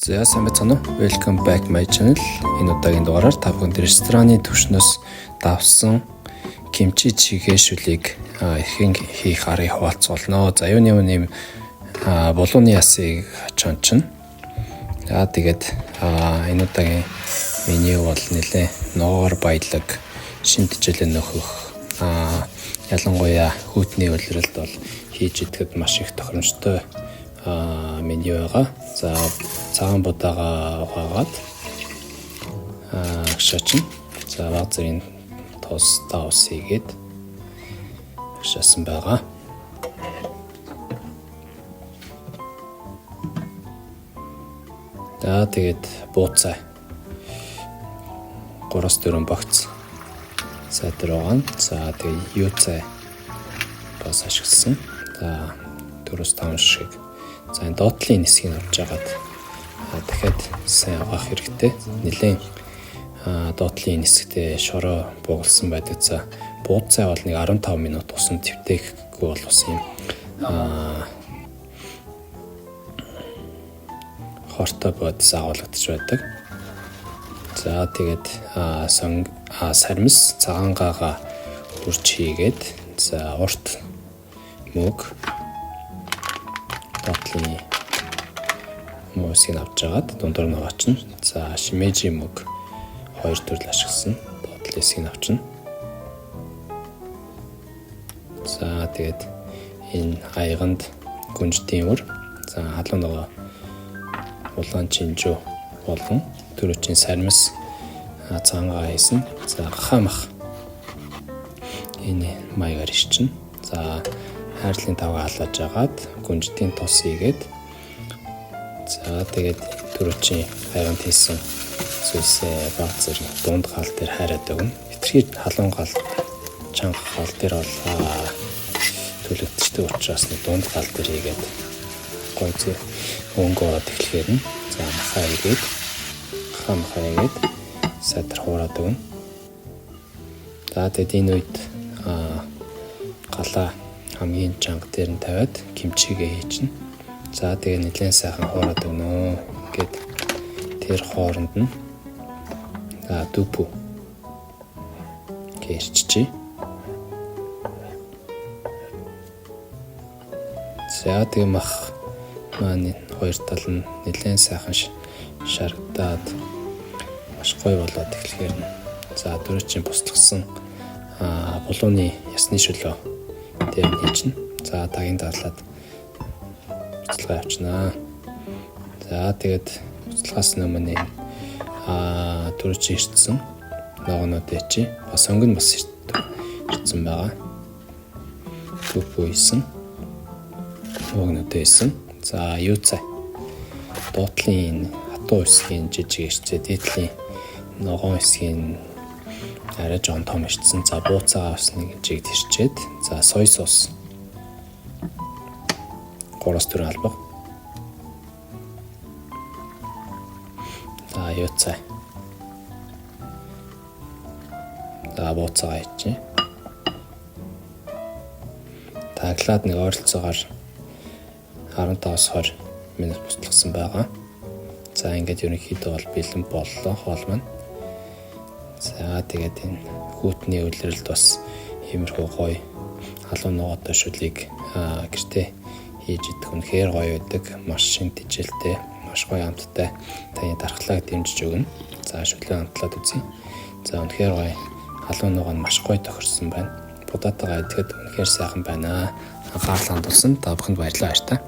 За сайн байцгаана уу? Welcome back my channel. Энэ удаагийн дугаараар та бүхэнд рестораны түвшнөөс давсан кимчи чигээшүлийг ихэн хийх аргыг хуваалцуулна. За юуны юм булууны ясыг чончин. За тэгээд энэ удаагийн меню бол нэлээ ногоор баялаг, шинтжлэн нөхөх ялангуяа хүйтний улиралд бол хийж идэхэд маш их тохиромжтой меню байгаа. За цагаан будаага угаагаад агшаачин. За баг зэрийн тостаа ус хийгээд агшаасан байгаа. За тэгээд бууцаа 3-4 багц садрогон. За тэгээд юуцаа бас ашигласан. За 4-5 шиг. За энэ доотлын нисгийг авч жагаад дахиад сайн угаах хэрэгтэй. Нэлээд доотлын нисгтээ шороо буугалсан байдаг. За бууцаа бол нэг 15 минут усан твтэхгүй бол ус юм хортой бодис агуулгадж байдаг. За тэгээд сармис цагаангаагаа үрж хийгээд за урт мөг доотлын мөсийг авч жагаад дундуур нь аваачна. За шимэжи мөг 2 төрөл ашигласан доотлын хэсгийг авчна. За тэгээд энэ аяганд гүнжтийн үр. За халуун нөгөө улаан чинжүү болгон төрөчийн сармис цагаангаа хийсэн. За хамах энэ маягаар ичнэ. За хайрлын тавга халааж агаад гүнжтийн тос хийгээд за тэгээд төрөчийн аяганд хийсэн зүйлсээ баг зэрэг дунд гал дээр хайраад өгнө. Хитрхи халуун гал чанга гал дээр бол төлөвчтэй учраас дунд гал дээр хийгээд гой зэ өнгөө тэглэхээр нь за махаа хийгээд садар хуураад өгнө. За тэгээд энэ үед галаа хамгийн чанга дээр нь тавиад кимчигээ хийчихнэ. За тэгээд нэлээд сайхан хуураад өгнө. Ингээд тэр хооронд нь за дүпү гэрччихье. За тэгээд мах маань хоёр тал нь нэлээд сайхан шаргадаад маш гоё болоод эхлэхээр нь за дөрөвчийн буслагсан булууны ясны шөлөө дээр хийчихнэ. За тагийн даалаад буцалгаа авчнаа. За тэгээд буцалгаас өмнө дөрөвчийн ирсэн ногоонуудыг чи бас өнгө нь бас ирсэн байгаа. Түпүү исэн ногоонуудыг исэн. За юуцаа доотлын хатуу хэсгийн жижиг ирчээ дээдлийн ногоон хэсгийн арай жоон том ирсэн. За бууцаагаа бас нэг жиг ирчээд за сой сос 3-4 албаг. За юуцаа за бууцаагаа ичээ. Таглаад нэг ойролцоогоор 15-20 минут буцлагсан байгаа. За ингээд ерөнхийдөө бол бэлэн боллоо хоол маань. За тэгээд энэ хүйтний улиралд бас иймэрхүү гоё халуун ногоотой шүлийг гэртээ хийж идэх үнэхээр гоё байдаг. Маш шинтжэлтэй, маш гоё амттай таны дархлааг дэмжиж өгнө. За шүлээ амтлаад үзье. За үнэхээр гоё халуун ногоо нь маш гоё тохирсон байна. Будаатайгаа идэхэд үнэхээр сайхан байна. Анхаарлаа хандуулсан та бүхэнд баярлалаа.